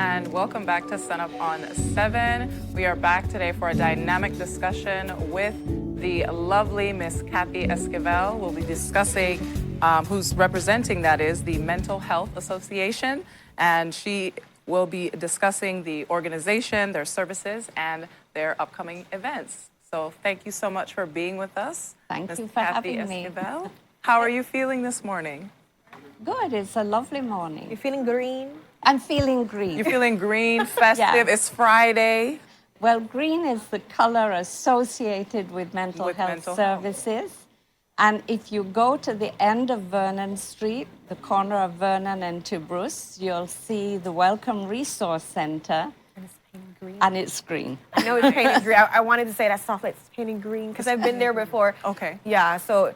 and welcome back to Sun Up on 7. We are back today for a dynamic discussion with the lovely Miss Kathy Esquivel. We'll be discussing who's representing, that is, the Mental Health Association, and she will be discussing the organization, their services, and their upcoming events. So thank you so much for being with us. Thank you for having me. How are you feeling this morning? Good, it's a lovely morning. You feeling green? I'm feeling green. You're feeling green, festive, Yeah. It's Friday. Well, green is the color associated with mental health services. And if you go to the end of Vernon Street, the corner of Vernon and Tibruce, you'll see the Welcome Resource Center. And it's painted green. And it's green. I know it's painted green. I wanted to say that softly. It's painted green because I've been there before. Okay. Yeah, so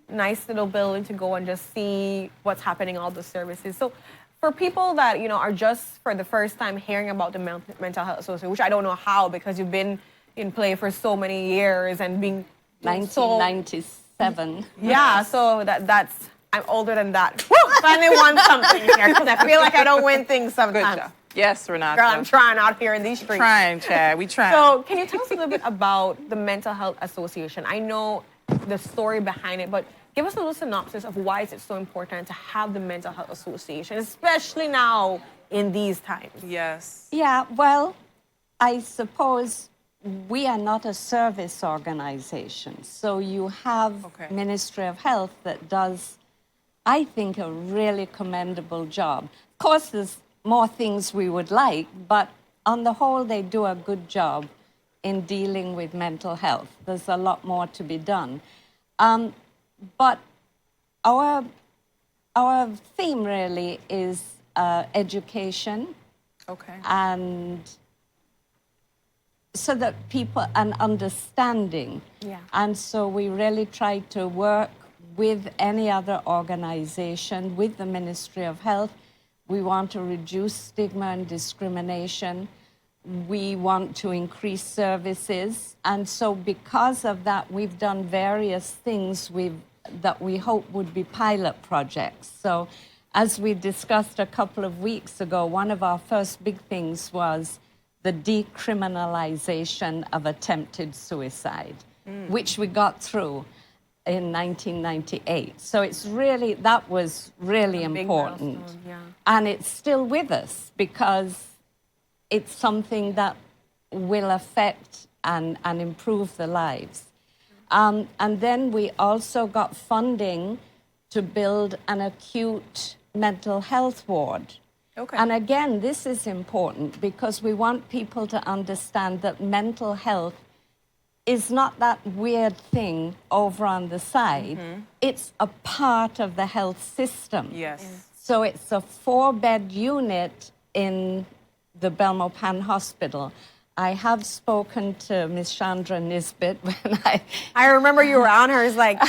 nice little building to go and just see what's happening, all the services. So for people that, you know, are just for the first time hearing about the Mental Health Association, which I don't know how because you've been in play for so many years and being 1997. Yeah, so that's, I'm older than that. Finally won something here because I feel like I don't win things sometimes. Good job. Yes, Renata. Girl, I'm trying out here in these streets. Trying, Chad. We trying. So can you tell us a little bit about the Mental Health Association? I know the story behind it, but give us a little synopsis of why is it so important to have the Mental Health Association, especially now in these times. Yes. Yeah, well, I suppose we are not a service organization. So you have Ministry of Health that does, I think, a really commendable job. Of course, there's more things we would like, but on the whole, they do a good job in dealing with mental health. There's a lot more to be done. But our theme really is education. Okay. And so that people, an understanding. Yeah. And so we really try to work with any other organization, with the Ministry of Health. We want to reduce stigma and discrimination. We want to increase services. And so because of that, we've done various things that we hope would be pilot projects. So as we discussed a couple of weeks ago, one of our first big things was the decriminalization of attempted suicide, which we got through in 1998. So it's really, that was really important. Yeah. And it's still with us because it's something that will affect and improve the lives. And then we also got funding to build an acute mental health ward. Okay. And again, this is important because we want people to understand that mental health is not that weird thing over on the side. It's a part of the health system. Yes. So it's a 4-bed unit in the Belmopan Hospital. I have spoken to Ms. Chandra Nisbet when I remember you were on her. It's like,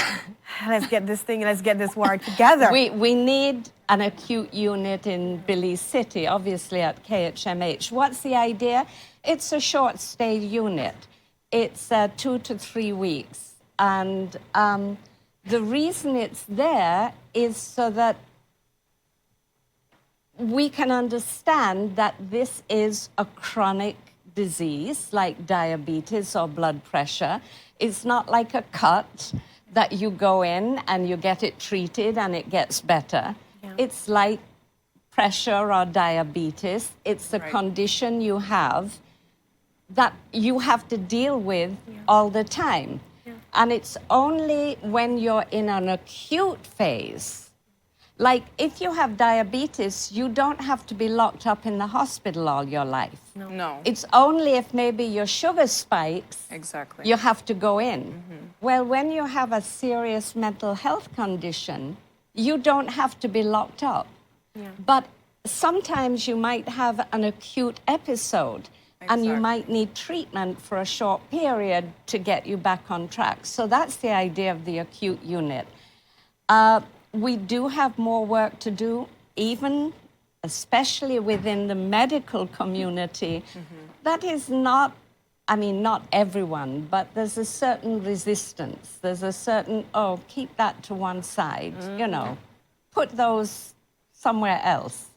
let's get this thing, let's get this ward together. We need an acute unit in Belize City, obviously at KHMH. What's the idea? It's a short stay unit. It's 2 to 3 weeks. And the reason it's there is so that we can understand that this is a chronic disease like diabetes or blood pressure. It's not like a cut that you go in and you get it treated and it gets better. Yeah. It's like pressure or diabetes. It's a condition you have that you have to deal with all the time. Yeah. And it's only when you're in an acute phase. Like, if you have diabetes, you don't have to be locked up in the hospital all your life. No. It's only if maybe your sugar spikes, Exactly. you have to go in. Well, when you have a serious mental health condition, you don't have to be locked up. Yeah. But sometimes you might have an acute episode and you might need treatment for a short period to get you back on track. So that's the idea of the acute unit. We do have more work to do, even especially within the medical community. That is not, I mean, not everyone, but there's a certain resistance. There's a certain, oh, keep that to one side, you know, put those somewhere else.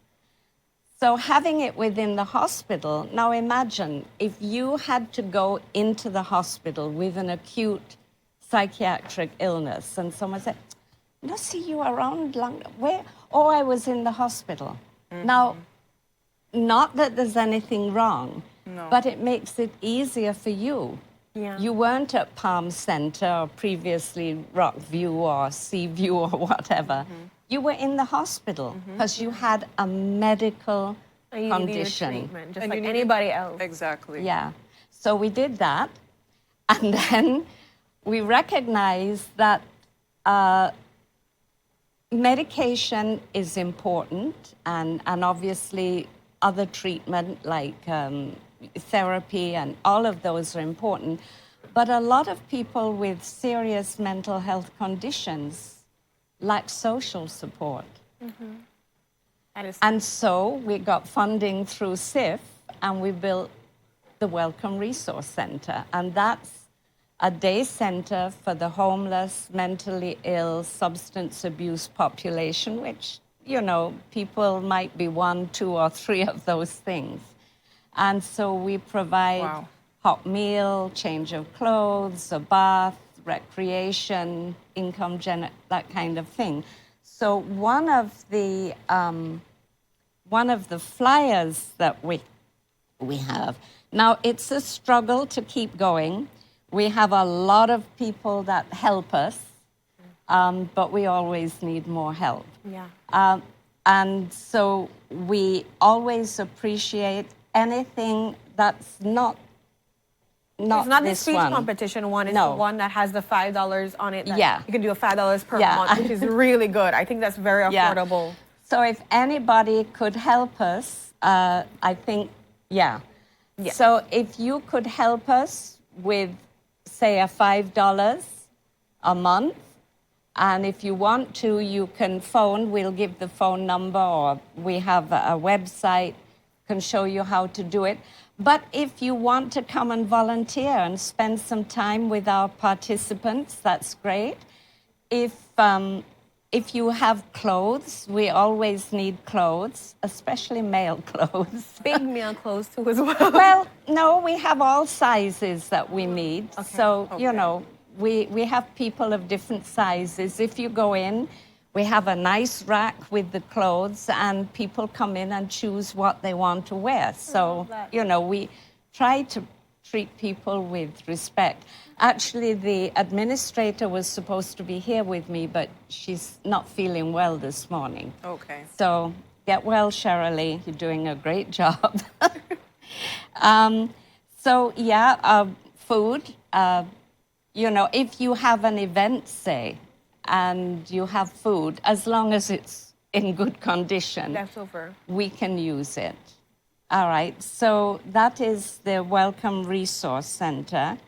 So having it within the hospital, now imagine if you had to go into the hospital with an acute psychiatric illness and someone said, no, see you around long, where? Oh, I was in the hospital. Now, not that there's anything wrong, but it makes it easier for you. Yeah. You weren't at Palm Center or previously Rockview or Seaview or whatever. You were in the hospital because you had a medical And you needed your condition. treatment, just And you like needed- anybody else. Exactly. Yeah. So we did that. And then we recognized that medication is important and obviously other treatment like therapy and all of those are important. But a lot of people with serious mental health conditions lack social support. That is And so we got funding through SIF and we built the Welcome Resource Center. And that's a day center for the homeless, mentally ill, substance abuse population, which, you know, people might be 1, 2, or 3 of those things. And so we provide Wow. hot meal, change of clothes, a bath, recreation, income, that kind of thing. So one of the flyers that we have, now it's a struggle to keep going. We have a lot of people that help us, but we always need more help. Yeah. And so we always appreciate anything that's not It's not the this speech one. competition one. It's No. the one that has the $5 on it. That Yeah. You can do a $5 per Yeah. month, which is really good. I think that's very Yeah. affordable. So if anybody could help us, I think, yeah. Yeah. So if you could help us with, say, a $5 a month, and if you want to, you can phone. We'll give the phone number, or we have a website, can show you how to do it. But if you want to come and volunteer and spend some time with our participants, that's great. If you have clothes, we always need clothes, especially male clothes. Big meal clothes too as well. Well, no, we have all sizes that we need. So, you Okay. know, we have people of different sizes. If you go in, we have a nice rack with the clothes, and people come in and choose what they want to wear. So, that. you know, we try to treat people with respect. Actually, the administrator was supposed to be here with me, but she's not feeling well this morning. Okay. So get well, Shirley. You're doing a great job. So, yeah, food. You know, if you have an event, say, and you have food, as long as it's in good condition, Leftover. we can use it. All right. So that is the Welcome Resource Center.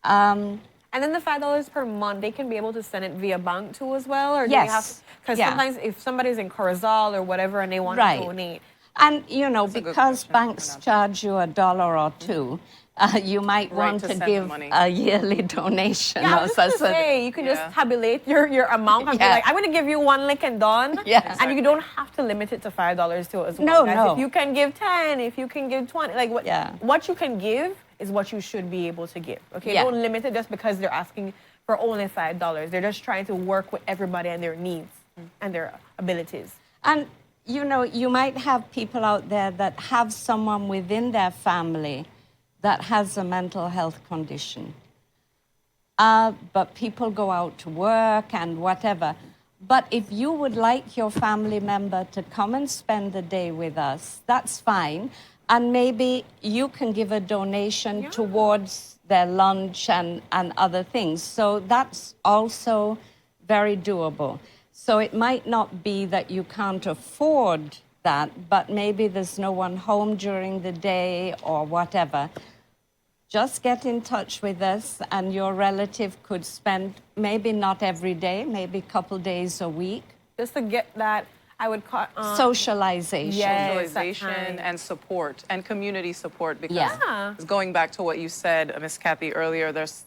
And then the $5 per month, they can be able to send it via bank too as well? Or do Yes. you have, because Yeah. sometimes if somebody's in Corozal or whatever and they want Right. to donate. And, you know, a good because question. banks charge you $1 or $2, you might Right, want to to send the give money. a yearly donation. Yeah, I or was just so- gonna say, you can Yeah. just tabulate your amount and be Yeah. like, I'm gonna give you 1 lick and done. Yes. And you don't have to limit it to $5 too as well. No, guys. no. If you can give 10, if you can give 20, like Yeah. what you can give is what you should be able to give. Okay, Yeah. don't limit it just because they're asking for only $5. They're just trying to work with everybody and their needs and their abilities. And, you know, you might have people out there that have someone within their family that has a mental health condition. But people go out to work and whatever. But if you would like your family member to come and spend the day with us, that's fine. And maybe you can give a donation towards their lunch and other things. So that's also very doable. So it might not be that you can't afford that, but maybe there's no one home during the day or whatever. Just get in touch with us, and your relative could spend maybe not every day, maybe a couple days a week. Just to get that, I would call Socialization. Yes. Socialization that kind. and support and community support, because Yeah. going back to what you said, Miss Kathy, earlier, there's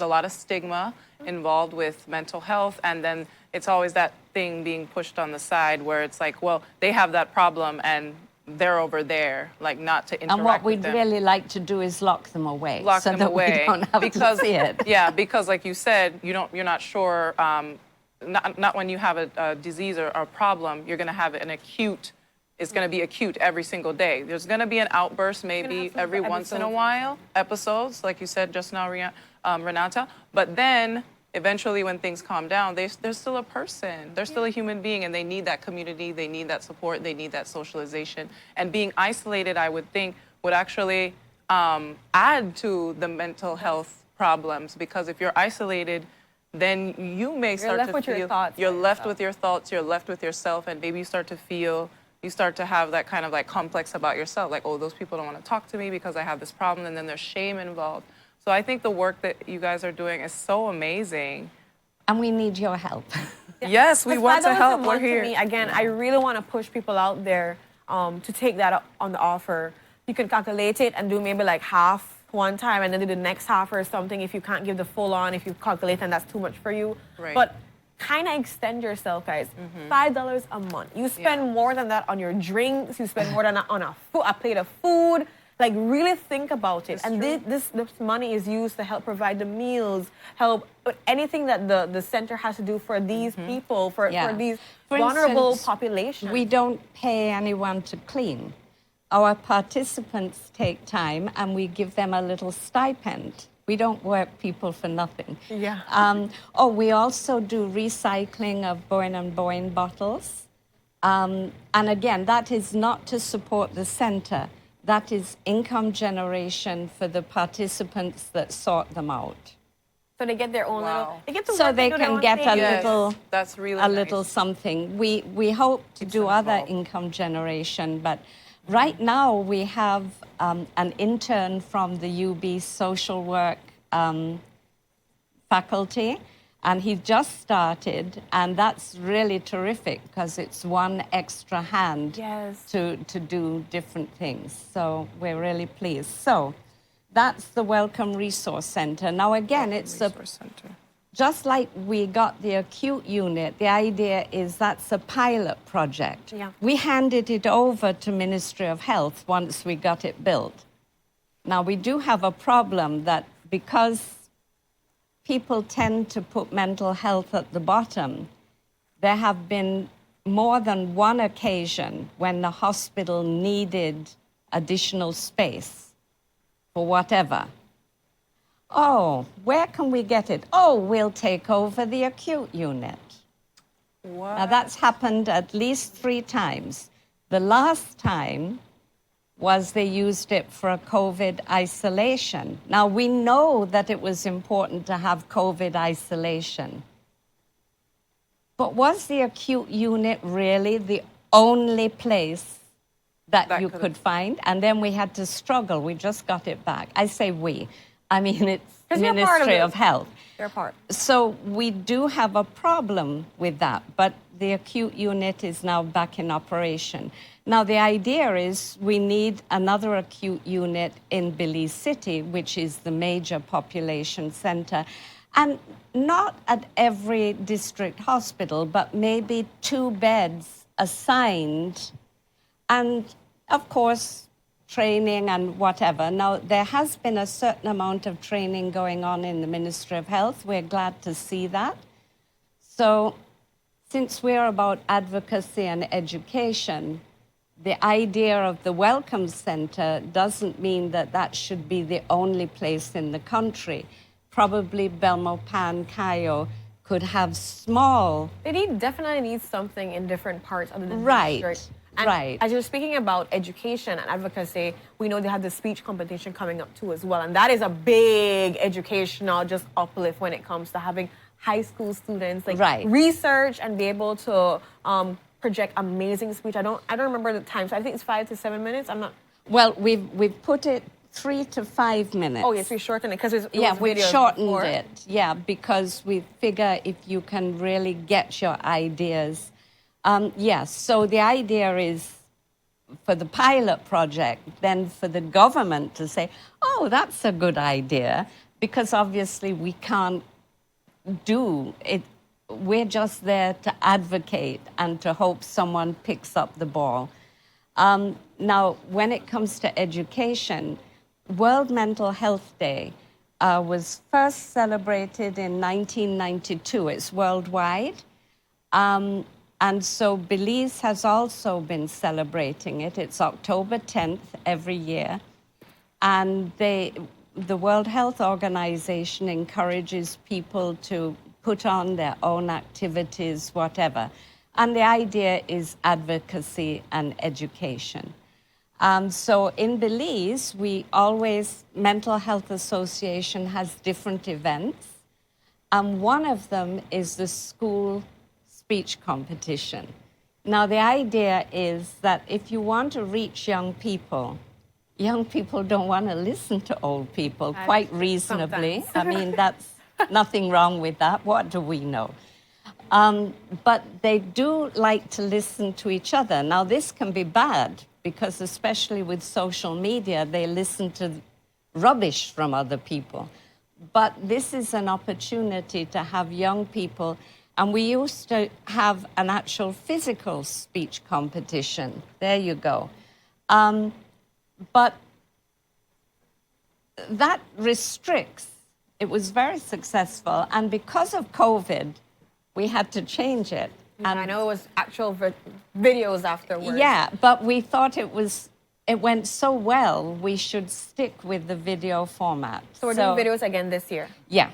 a lot of stigma involved with mental health, and then it's always that thing being pushed on the side where it's like, well, they have that problem and they're over there, like not to interact And what with we'd them. really like to do is lock them away, Lock so them that away we don't have because to see it. yeah, because like you said, you're not sure. Not when you have a disease or a problem, you're going to have an acute. It's going to be acute every single day. There's going to be an outburst maybe every once in a while, episodes, like you said just now, Renata. But then eventually when things calm down, they're still a person. They're still a human being, and they need that community. They need that support. They need that socialization. And being isolated, I would think, would actually add to the mental health problems, because if you're isolated, then you may start left to with feel your thoughts you're by left yourself. with your thoughts, you're left with yourself, and maybe you start to have that kind of like complex about yourself, like, oh, those people don't want to talk to me because I have this problem, and then there's shame involved. So I think the work that you guys are doing is so amazing. And we need your help. Yes, we But want to $5 a help. We're month to here. me, again, I really want to push people out there to take that up on the offer. You can calculate it and do maybe like half one time and then do the next half or something if you can't give the full on, if you calculate and that's too much for you. Right. But kind of extend yourself, guys. $5 a month. You spend more than that on your drinks. You spend more than that on a plate of food. Like, really think about it. It's And true. this money is used to help provide the meals, help anything that the center has to do for these people, for these For vulnerable instance, populations. We don't pay anyone to clean. Our participants take time and we give them a little stipend. We don't work people for nothing. Yeah. We also do recycling of Boyne bottles. And again, that is not to support the center. That is income generation for the participants that sort them out. So they get their own Wow. little. They get to So work, they do their can own get thing. a Yes, little, that's really a nice. little something. We hope to do them other involved. income generation, but right now we have an intern from the UB social work faculty, and he just started, and that's really terrific because it's one extra hand Yes. to do different things. So we're really pleased. So that's the Welcome Resource Center. Now again, it's a Resource Center. just like we got the acute unit, the idea is that's a pilot project. Yeah. We handed it over to Ministry of Health once we got it built. Now, we do have a problem that because people tend to put mental health at the bottom, there have been more than one occasion when the hospital needed additional space for whatever. Oh, where can we get it? Oh, we'll take over the acute unit. What? Now, that's happened at least 3 times. The last time was they used it for a COVID isolation. Now, we know that it was important to have COVID isolation. But was the acute unit really the only place that you could find? And then we had to struggle. We just got it back. I say we. I mean, it's 'Cause you're part of Ministry it. of Health. Their part. So we do have a problem with that, but the acute unit is now back in operation. Now, the idea is we need another acute unit in Belize City, which is the major population center, and not at every district hospital, but maybe 2 beds assigned, and of course, training and whatever. Now, there has been a certain amount of training going on in the Ministry of Health. We're glad to see that. So, since we're about advocacy and education, the idea of the Welcome Center doesn't mean that that should be the only place in the country. Probably Belmopan, Cayo could have small. They definitely need something in different parts of the Right, district. And right. as you're speaking about education and advocacy, we know they have the speech competition coming up too as well. And that is a big educational just uplift when it comes to having high school students like Right. research and be able to project amazing speech. I don't remember the time. So I think it's 5 to 7 minutes. I'm not. Well, we've put it 3 to 5 minutes. Oh yes, we shortened it because it Yeah, was we've videos shortened before. it. Yeah, because we figure if you can really get your ideas. Yes, so the idea is for the pilot project, then for the government to say, oh, that's a good idea, because obviously we can't do it. We're just there to advocate and to hope someone picks up the ball. Now, when it comes to education, World Mental Health Day was first celebrated in 1992. It's worldwide. And so Belize has also been celebrating it. It's October 10th every year. And the World Health Organization encourages people to put on their own activities, whatever. And the idea is advocacy and education. So in Belize, Mental Health Association has different events. And one of them is the school speech competition. Now, the idea is that if you want to reach young people don't want to listen to old people, quite reasonably. I mean, that's nothing wrong with that. What do we know? But they do like to listen to each other. Now, this can be bad because especially with social media, they listen to rubbish from other people. But this is an opportunity to have young people, and we used to have an actual physical speech competition. There you go. But that restricts. It was very successful, and because of COVID, we had to change it. And I know it was actual videos afterwards. Yeah, but we thought it went so well, we should stick with the video format. So we're doing videos again this year? Yeah.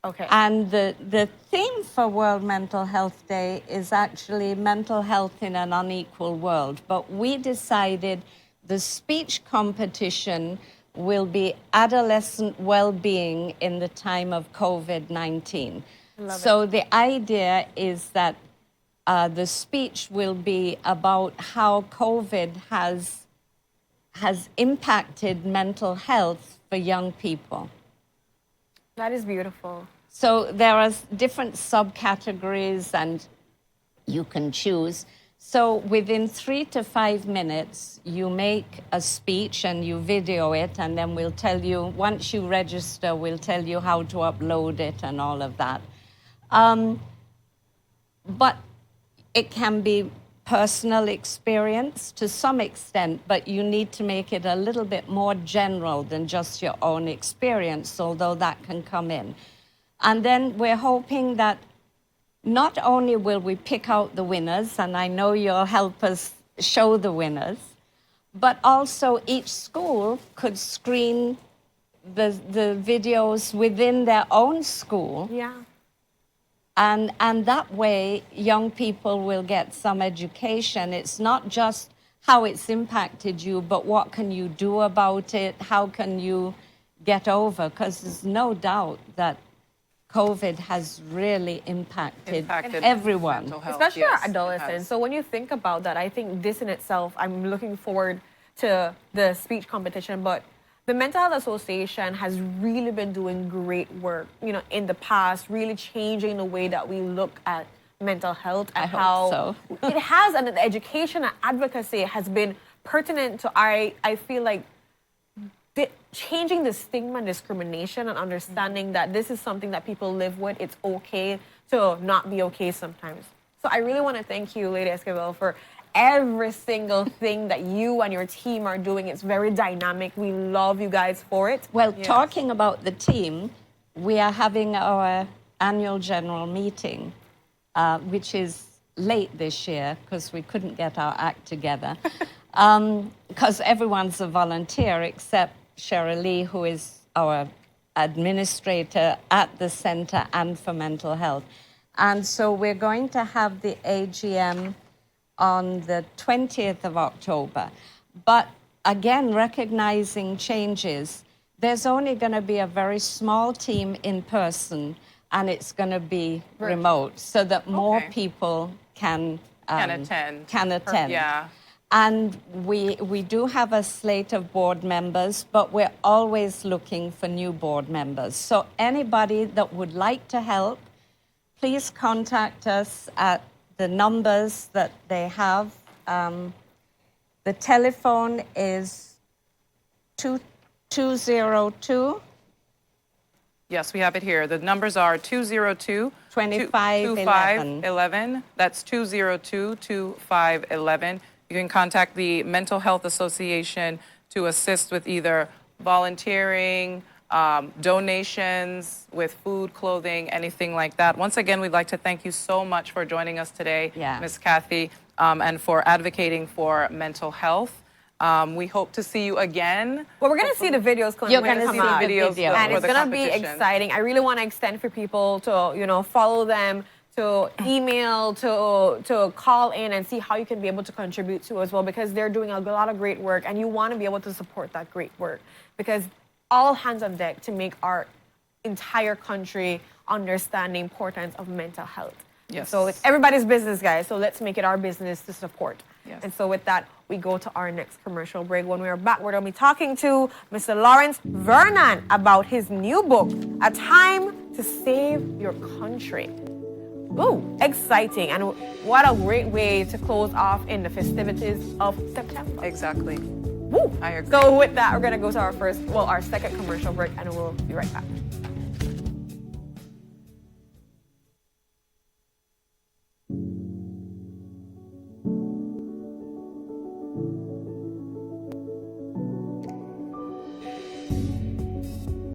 Okay. And the theme for World Mental Health Day is actually mental health in an unequal world. But we decided the speech competition will be adolescent well-being in the time of COVID-19. So the idea is that the speech will be about how COVID has impacted mental health for young people. That is beautiful. So there are different subcategories and you can choose. So within 3 to 5 minutes, you make a speech and you video it, and then we'll tell you, once you register, we'll tell you how to upload it and all of that. But it can be personal experience to some extent, but you need to make it a little bit more general than just your own experience, although that can come in. And then we're hoping that not only will we pick out the winners, and I know you'll help us show the winners, but also each school could screen the videos within their own school. Yeah. And that way, young people will get some education. It's not just how it's impacted you, but what can you do about it? How can you get over? Because there's no doubt that COVID has really impacted everyone. Especially our adolescents. So when you think about that, I think this in itself, I'm looking forward to the speech competition, but the Mental Health Association has really been doing great work, in the past, really changing the way that we look at mental health and how it has, and the education and advocacy has been pertinent to I feel like changing the stigma and discrimination and understanding that this is something that people live with. It's okay to not be okay sometimes. So I really want to thank you, Lady Esquivel, for every single thing that you and your team are doing. It's very dynamic. We love you guys for it. Well, talking about the team, we are having our annual general meeting, which is late this year because we couldn't get our act together, because everyone's a volunteer except Cheryl Lee, who is our administrator at the Center and for Mental Health. And so we're going to have the AGM on the 20th of October. But again, recognizing changes, there's only going to be a very small team in person, and it's going to be remote so that more people can attend. Yeah. And we do have a slate of board members, but we're always looking for new board members. So anybody that would like to help, please contact us at the numbers that they have. The telephone is 202. Yes, we have it here. The numbers are 202-2511. That's 202-2511. You can contact the Mental Health Association to assist with either volunteering, donations with food, clothing, anything like that. Once again, we'd like to thank you so much for joining us today, Yeah. Ms. Kathy, and for advocating for mental health. We hope to see you again. Well, we're gonna see the videos coming. You're when gonna they see come the out. videos video. And for it's the gonna be competition. exciting. I really want to extend for people to follow them, to email, to call in and see how you can be able to contribute to as well, because they're doing a lot of great work and you want to be able to support that great work, because all hands on deck to make our entire country understand the importance of mental health. Yes. So it's everybody's business, guys. So let's make it our business to support. Yes. And so with that, we go to our next commercial break. When we are back, we're going to be talking to Mr. Lawrence Vernon about his new book, A Time to Save Your Country. Ooh, exciting. And what a great way to close off in the festivities of September. Exactly. Woo. I agree. So with that, we're going to go to our second commercial break, and we'll be right back.